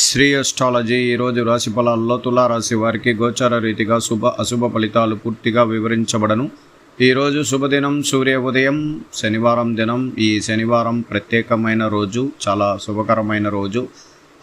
Shri astrology ఈరోజు రాశి ఫలాల్లో తులారాశి వారికి గోచార రీతిగా అశుభ ఫలితాలు పూర్తిగా వివరించబడను. ఈరోజు శుభదినం సూర్య ఉదయం, శనివారం దినం. ఈ శనివారం ప్రత్యేకమైన రోజు, చాలా శుభకరమైన రోజు.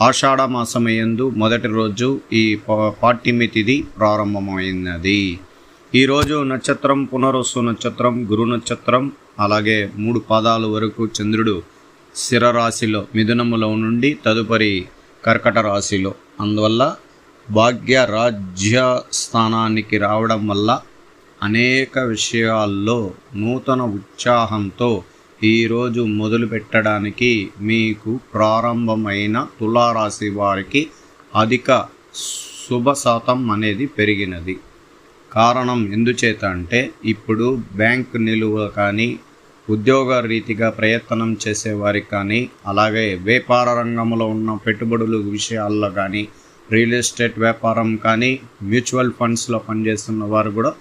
ఆషాఢ మాసమయందు మొదటి రోజు ఈ పాడ్యమి తిథి ప్రారంభమైనది. ఈరోజు నక్షత్రం పునరుసు నక్షత్రం, గురు నక్షత్రం. అలాగే 3 పాదాల వరకు చంద్రుడు స్థిరరాశిలో మిథునములో నుండి తదుపరి కర్కట రాశిలో. అందువల్ల భాగ్య రాజ్య స్థానానికి రావడం వల్ల అనేక విషయాల్లో నూతన ఉత్సాహంతో ఈరోజు మొదలు పెట్టడానికి మీకు ప్రారంభమైన తులారాశి వారికి అధిక శుభ శాతం అనేది పెరిగినది. కారణం ఎందుచేత అంటే ఇప్పుడు బ్యాంకు నిలువ కానీ, ఉద్యోగ రీతిగా ప్రయత్నం చేసేవారికి కానీ, అలాగే వ్యాపార రంగంలో ఉన్న పెట్టుబడుల విషయాల్లో కానీ, రియల్ ఎస్టేట్ వ్యాపారం కానీ, మ్యూచువల్ ఫండ్స్లో పనిచేస్తున్న వారు కూడా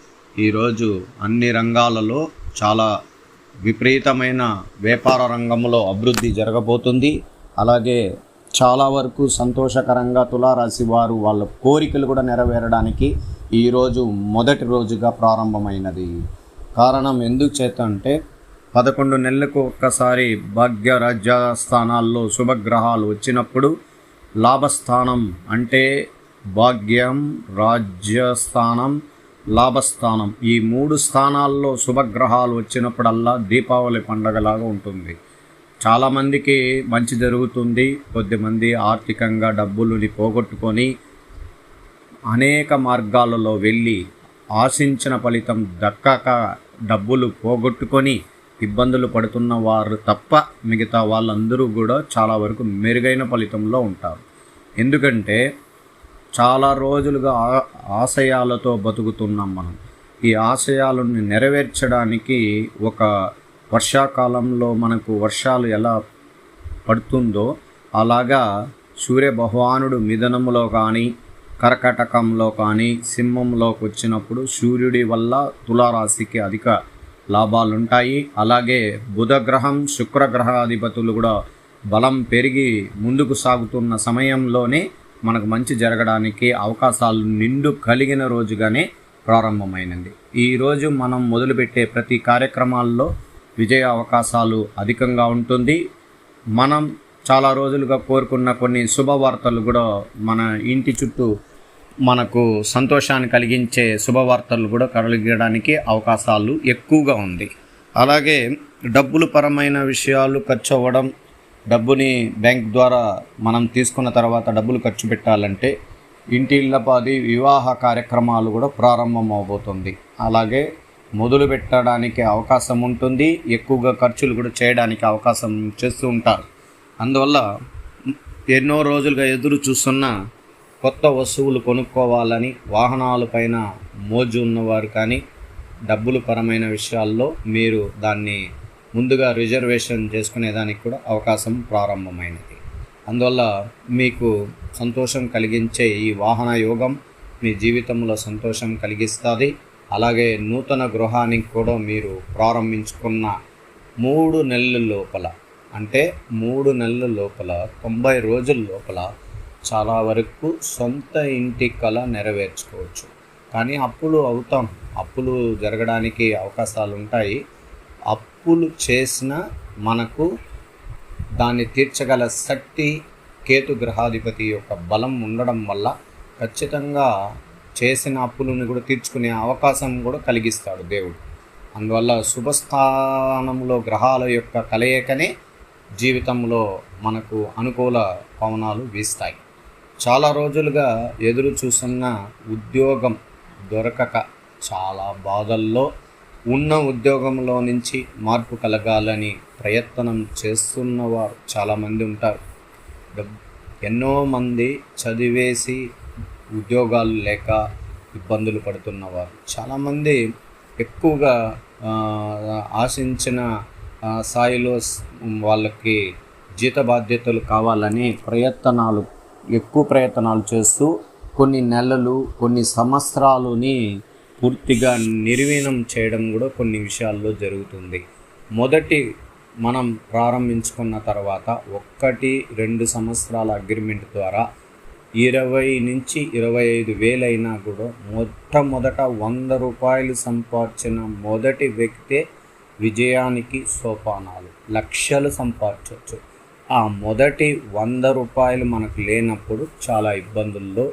ఈరోజు అన్ని రంగాలలో చాలా విపరీతమైన వ్యాపార రంగంలో అభివృద్ధి జరగబోతుంది. అలాగే చాలా వరకు సంతోషకరంగా తులారాశి వారు వాళ్ళ కోరికలు కూడా నెరవేరడానికి ఈరోజు మొదటి రోజుగా ప్రారంభమైనది. కారణం ఎందుకు చేత అంటే 11 నెలలకు ఒక్కసారి భాగ్య రాజ్య స్థానాల్లో శుభగ్రహాలు వచ్చినప్పుడు లాభస్థానం అంటే భాగ్యం, రాజ్యస్థానం, లాభస్థానం, ఈ 3 స్థానాల్లో శుభగ్రహాలు వచ్చినప్పుడల్లా దీపావళి పండగలాగా ఉంటుంది. చాలామందికి మంచి జరుగుతుంది. కొద్దిమంది ఆర్థికంగా డబ్బులని పోగొట్టుకొని అనేక మార్గాలలో వెళ్ళి ఆశించిన ఫలితం దక్కక డబ్బులు పోగొట్టుకొని ఇబ్బందులు పడుతున్న వారు తప్ప మిగతా వాళ్ళందరూ కూడా చాలా వరకు మెరుగైన ఫలితంలో ఉంటారు. ఎందుకంటే చాలా రోజులుగా ఆశయాలతో బతుకుతున్నాం మనం. ఈ ఆశయాలను నెరవేర్చడానికి ఒక వర్షాకాలంలో మనకు వర్షాలు ఎలా పడుతుందో అలాగా సూర్య భగవానుడు మిథునములో కానీ, కర్కటకంలో కానీ, సింహంలోకి వచ్చినప్పుడు సూర్యుడి వల్ల తులారాశికి అధిక లాభాలుంటాయి. అలాగే బుధగ్రహం, శుక్రగ్రహాధిపతులు కూడా బలం పెరిగి ముందుకు సాగుతున్న సమయంలోనే మనకు మంచి జరగడానికి అవకాశాలు నిండు కలిగిన రోజుగానే ప్రారంభమైనది. ఈరోజు మనం మొదలుపెట్టే ప్రతి కార్యక్రమాల్లో విజయ అవకాశాలు అధికంగా ఉంటుంది. మనం చాలా రోజులుగా కోరుకున్న కొన్ని శుభవార్తలు కూడా మన ఇంటి చుట్టూ మనకు సంతోషాన్ని కలిగించే శుభవార్తలు కూడా కలిగడానికి అవకాశాలు ఎక్కువగా ఉంది. అలాగే డబ్బులు పరమైన విషయాలు ఖర్చు అవ్వడం, డబ్బుని బ్యాంక్ ద్వారా మనం తీసుకున్న తర్వాత డబ్బులు ఖర్చు పెట్టాలంటే ఇంటి ఇళ్ళపాది వివాహ కార్యక్రమాలు కూడా ప్రారంభం అవబోతుంది. అలాగే మొదలు పెట్టడానికి అవకాశం ఉంటుంది. ఎక్కువగా ఖర్చులు కూడా చేయడానికి అవకాశం చేస్తూ ఉంటారు. అందువల్ల ఎన్నో రోజులుగా ఎదురు చూస్తున్న కొత్త వస్తువులు కొనుక్కోవాలని వాహనాలపైన మోజు ఉన్నవారు కానీ, డబ్బులు పరమైన విషయాల్లో మీరు దాన్ని ముందుగా రిజర్వేషన్ చేసుకునేదానికి కూడా అవకాశం ప్రారంభమైనది. అందువల్ల మీకు సంతోషం కలిగించే ఈ వాహన యోగం మీ జీవితంలో సంతోషం కలిగిస్తుంది. అలాగే నూతన గృహానికి కూడా మీరు ప్రారంభించుకున్న 3 నెలల లోపల, అంటే 3 నెలల లోపల 90 రోజుల లోపల చాలా వరకు సొంత ఇంటి కళ నెరవేర్చుకోవచ్చు. కానీ అప్పులు అవుతాం, అప్పులు జరగడానికి అవకాశాలు ఉంటాయి. అప్పులు చేసిన మనకు దాన్ని తీర్చగల శక్తి కేతు గ్రహాధిపతి యొక్క బలం ఉండడం వల్ల ఖచ్చితంగా చేసిన అప్పులను కూడా తీర్చుకునే అవకాశం కూడా కలిగిస్తాడు దేవుడు. అందువల్ల శుభస్థానంలో గ్రహాల యొక్క కలయికనే జీవితంలో మనకు అనుకూల పవనాలు వీస్తాయి. చాలా రోజులుగా ఎదురు చూస్తున్న ఉద్యోగం దొరకక చాలా బాధల్లో ఉన్న ఉద్యోగంలో నుంచి మార్పు కలగాలని ప్రయత్నం చేస్తున్నవారు చాలామంది ఉంటారు. ఎన్నో మంది చదివేసి ఉద్యోగాలు లేక ఇబ్బందులు పడుతున్నవారు చాలామంది ఎక్కువగా ఆశించిన స్థాయిలో వాళ్ళకి జీత బాధ్యతలు కావాలని ఎక్కువ ప్రయత్నాలు చేస్తూ కొన్ని నెలలు, కొన్ని సంవత్సరాలని పూర్తిగా నిర్వీణం చేయడం కూడా కొన్ని విషయాల్లో జరుగుతుంది. మొదటి మనం ప్రారంభించుకున్న తర్వాత 1-2 సంవత్సరాల అగ్రిమెంట్ ద్వారా 20 నుంచి 25 వేలైనా కూడా మొట్టమొదట 100 రూపాయలు సంపాదించిన మొదటి వ్యక్తే విజయానికి సోపానాలు. లక్షలు సంపాదించవచ్చు. ఆ మొదటి 100 రూపాయలు మనకు లేనప్పుడు చాలా ఇబ్బందుల్లో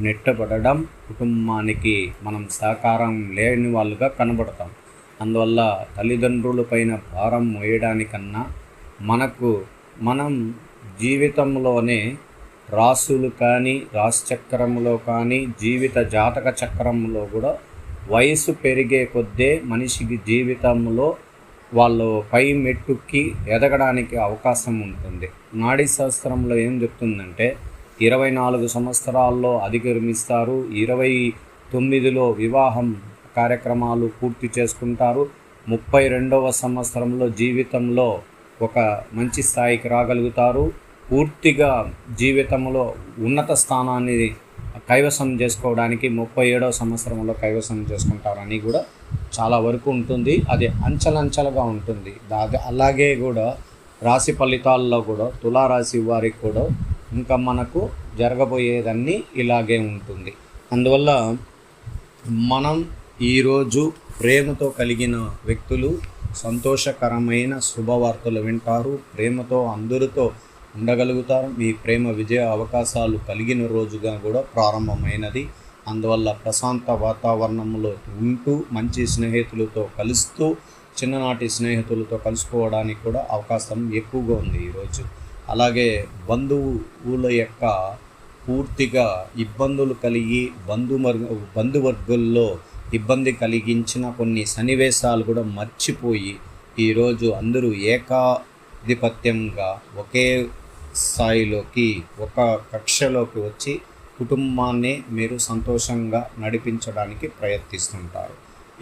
నెట్టబడడం, కుటుంబానికి మనం సహకారం లేని వాళ్ళుగా కనబడతాం. అందువల్ల తల్లిదండ్రులపైన భారం మోయడానికన్నా మనం జీవితంలోనే రాసులు కానీ, రాశి చక్రంలో కానీ, జీవిత జాతక చక్రంలో కూడా వయసు పెరిగే కొద్దే మనిషికి జీవితంలో వాళ్ళు పై మెట్టుకి ఎదగడానికి అవకాశం ఉంటుంది. నాడీ శాస్త్రంలో ఏం చెప్తుందంటే 24 సంవత్సరాల్లో అధిగమిస్తారు, 29లో వివాహం కార్యక్రమాలు పూర్తి చేసుకుంటారు, 32వ సంవత్సరంలో జీవితంలో ఒక మంచి స్థాయికి రాగలుగుతారు, పూర్తిగా జీవితంలో ఉన్నత స్థానాన్ని కైవసం చేసుకోవడానికి 37వ సంవత్సరంలో కైవసం చేసుకుంటారని కూడా చాలా వరకు ఉంటుంది. అది అంచెలంచెలుగా ఉంటుంది. అలాగే కూడా రాశి ఫలితాల్లో కూడా తులారాశి వారికి కూడా ఇంకా మనకు జరగబోయేదన్నీ ఇలాగే ఉంటుంది. అందువల్ల మనం ఈరోజు ప్రేమతో కలిగిన వ్యక్తులు సంతోషకరమైన శుభవార్తలు వింటారు, ప్రేమతో అందరితో ఉండగలుగుతారు. మీ ప్రేమ విజయ అవకాశాలు కలిగిన రోజుగా కూడా ప్రారంభమైనది. అందువల్ల ప్రశాంత వాతావరణంలో ఉంటూ మంచి స్నేహితులతో కలుస్తూ చిన్ననాటి స్నేహితులతో కలుసుకోవడానికి కూడా అవకాశం ఎక్కువగా ఉంది ఈరోజు. అలాగే బంధువుల యొక్క పూర్తిగా ఇబ్బందులు కలిగి బంధువర్గుల్లో ఇబ్బంది కలిగించిన కొన్ని సన్నివేశాలు కూడా మర్చిపోయి ఈరోజు అందరూ ఏకాధిపత్యంగా ఒకే స్థాయిలోకి ఒక కక్షలోకి వచ్చి కుటుంబాన్ని మీరు సంతోషంగా నడిపించడానికి ప్రయత్నిస్తుంటారు.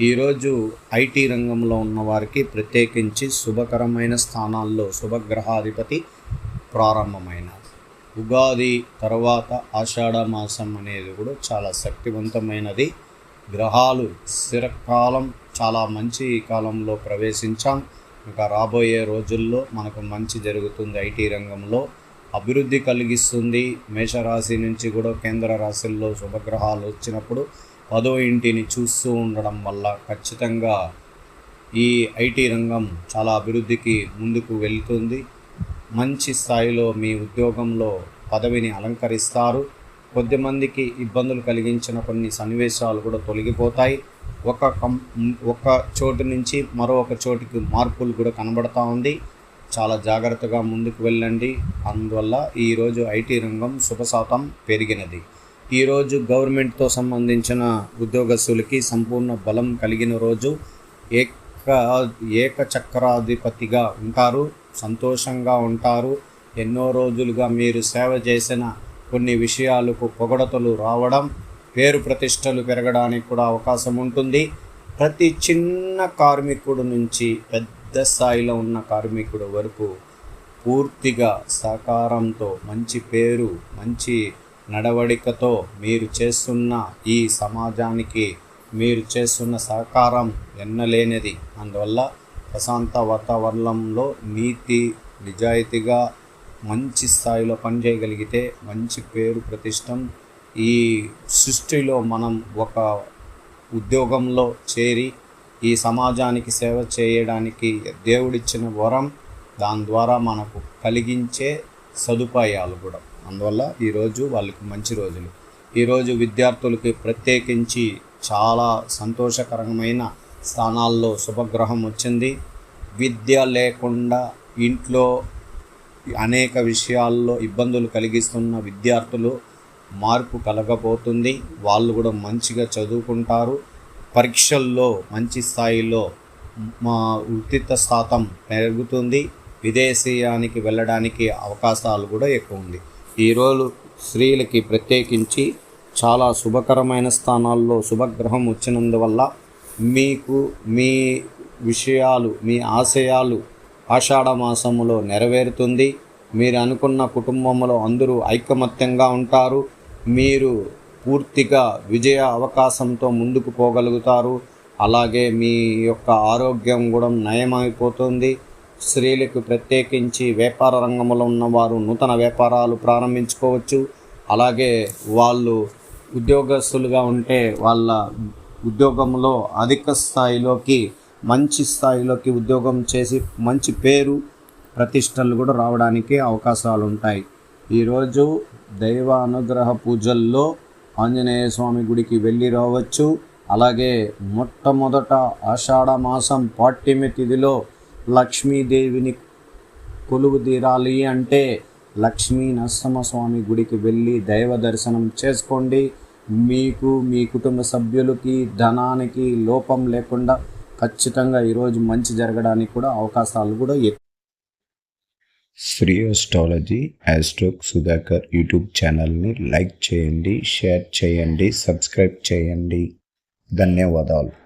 ఈరోజు ఐటీ రంగంలో ఉన్నవారికి ప్రత్యేకించి శుభకరమైన స్థానాల్లో శుభగ్రహాధిపతి ప్రారంభమైనది. ఉగాది తర్వాత ఆషాఢ మాసం అనేది కూడా చాలా శక్తివంతమైనది. గ్రహాలు స్థిరకాలం చాలా మంచి కాలంలో ప్రవేశించాం. ఇంకా రాబోయే రోజుల్లో మనకు మంచి జరుగుతుంది. ఐటీ రంగంలో అభివృద్ధి కలిగిస్తుంది. మేషరాశి నుంచి కూడా కేంద్ర రాశుల్లో శుభగ్రహాలు వచ్చినప్పుడు 10వ ఇంటిని చూస్తూ ఉండడం వల్ల ఖచ్చితంగా ఈ ఐటీ రంగం చాలా అభివృద్ధికి ముందుకు వెళ్తుంది. మంచి స్థాయిలో మీ ఉద్యోగంలో పదవిని అలంకరిస్తారు. కొద్దిమందికి ఇబ్బందులు కలిగించిన కొన్ని సన్నివేశాలు కూడా తొలగిపోతాయి. ఒక చోటు నుంచి మరొక చోటుకి మార్పులు కూడా కనబడతా ఉంది. చాలా జాగ్రత్తగా ముందుకు వెళ్ళండి. అందువల్ల ఈరోజు ఐటీ రంగం శుభశాతం పెరిగినది. ఈరోజు గవర్నమెంట్తో సంబంధించిన ఉద్యోగస్తులకి సంపూర్ణ బలం కలిగిన రోజు. ఏకచక్రాధిపతిగా ఉంటారు, సంతోషంగా ఉంటారు. ఎన్నో రోజులుగా మీరు సేవ చేసిన కొన్ని విషయాలకు పొగడతలు రావడం, పేరు ప్రతిష్టలు పెరగడానికి కూడా అవకాశం ఉంటుంది. ప్రతి చిన్న కార్మికుడు నుంచి పెద్ద స్థాయిలో ఉన్న కార్మికుడు వరకు పూర్తిగా సహకారంతో మంచి పేరు, మంచి నడవడికతో మీరు చేస్తున్న ఈ సమాజానికి మీరు చేస్తున్న సహకారం ఎన్నలేనిది. అందువల్ల ప్రశాంత వాతావరణంలో నీతి నిజాయితీగా మంచి స్థాయిలో పనిచేయగలిగితే మంచి పేరు ప్రతిష్టం. ఈ సృష్టిలో మనం ఒక ఉద్యోగంలో చేరి ఈ సమాజానికి సేవ చేయడానికి దేవుడిచ్చిన వరం, దాని ద్వారా మనకు కలిగించే సదుపాయాలు కూడా. అందువల్ల ఈరోజు వాళ్ళకి మంచి రోజులు. ఈరోజు విద్యార్థులకి ప్రత్యేకించి చాలా సంతోషకరమైన స్థానాల్లో శుభగ్రహం వచ్చింది. విద్య లేకుండా ఇంట్లో అనేక విషయాల్లో ఇబ్బందులు కలిగిస్తున్న విద్యార్థులు మార్పు కలగబోతుంది. వాళ్ళు కూడా మంచిగా చదువుకుంటారు. పరీక్షల్లో మంచి స్థాయిలో ఉత్తీర్ణ శాతం పెరుగుతుంది. విదేశీయానికి వెళ్ళడానికి అవకాశాలు కూడా ఎక్కువ ఉంది. ఈరోజు స్త్రీలకి ప్రత్యేకించి చాలా శుభకరమైన స్థానాల్లో శుభగ్రహం వచ్చినందువల్ల మీకు మీ విషయాలు, మీ ఆశయాలు ఆషాఢ మాసములో నెరవేరుతుంది. మీరు అనుకున్న కుటుంబంలో అందరూ ఐకమత్యంగా ఉంటారు. మీరు పూర్తిగా విజయ అవకాశంతో ముందుకు పోగలుగుతారు. అలాగే మీ యొక్క ఆరోగ్యం కూడా నయమైపోతుంది. స్త్రీలకు ప్రత్యేకించి వ్యాపార రంగంలో ఉన్నవారు నూతన వ్యాపారాలు ప్రారంభించుకోవచ్చు. అలాగే వాళ్ళు ఉద్యోగస్తులుగా ఉంటే వాళ్ళ ఉద్యోగంలో అధిక స్థాయిలోకి మంచి స్థాయిలోకి ఉద్యోగం చేసి మంచి పేరు ప్రతిష్టలు కూడా రావడానికి అవకాశాలు ఉంటాయి. ఈరోజు దైవ అనుగ్రహ పూజల్లో ఆంజనేయ స్వామి గుడికి వెళ్ళి రావచ్చు. అలాగే మొట్టమొదట ఆషాఢ మాసం పాడ్యమి తిథిలో లక్ష్మీదేవిని కొలువు తీరాలి అంటే లక్ష్మీ నరసింహస్వామి గుడికి వెళ్ళి దైవ దర్శనం చేసుకోండి. మీకు మీ కుటుంబ సభ్యులకి ధనానికి లోపం లేకుండా ఖచ్చితంగా ఈరోజు మంచి జరగడానికి కూడా అవకాశాలు కూడా ఎక్కువ. శ్రీ ఆస్ట్రాలజీ ఆస్ట్రోక్ సుధాకర్ యూట్యూబ్ ఛానల్ని లైక్ చేయండి, షేర్ చేయండి, సబ్స్క్రైబ్ చేయండి. ధన్యవాదాలు.